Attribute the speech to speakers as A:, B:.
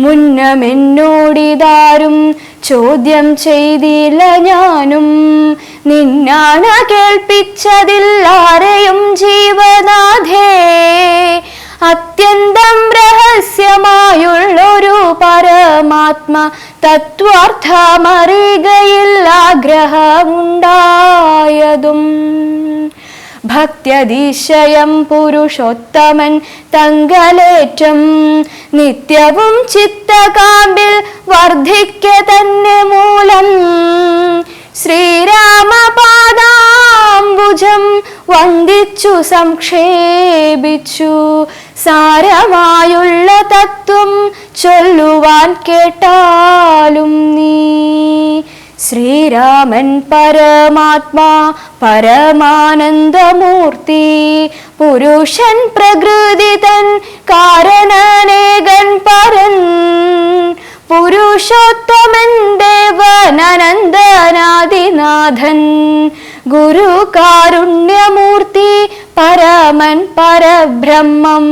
A: മുന്നമെന്നോടിതാരും ചോദ്യം ചെയ്തില്ല, ഞാനും നിന്നാണ് കേൾപ്പിച്ചതില്ലാരെയും ജീവനാഥേ. അത്യന്തം രഹസ്യമായുള്ളൊരു പരമാത്മ തത്വാർത്ഥമറികയിൽ ആഗ്രഹമുണ്ടായതും. ഭക്ത്യതിശയം പുരുഷോത്തമൻ തങ്കലേറ്റം നിത്യവും ചിത്തകാമ്പിൽ വർദ്ധിക്ക തന്നെ മൂലം. ശ്രീരാമപാദാംബുജം വന്ദിച്ചു സംക്ഷേപിച്ചു സാരമായുള്ള തത്വം ചൊല്ലുവാൻ കേട്ടാലും നീ. ശ്രീരാമൻ പരമാത്മാ പരമാനന്ദമൂർത്തി, പുരുഷൻ പ്രകൃതി തൻ കാരണനേകൻ പരൻ. പുരുഷോത്തമൻ ദേവനനന്ദനാദിനാഥൻ, ഗുരു കാരുണ്യമൂർത്തി പരമൻ പരബ്രഹ്മം.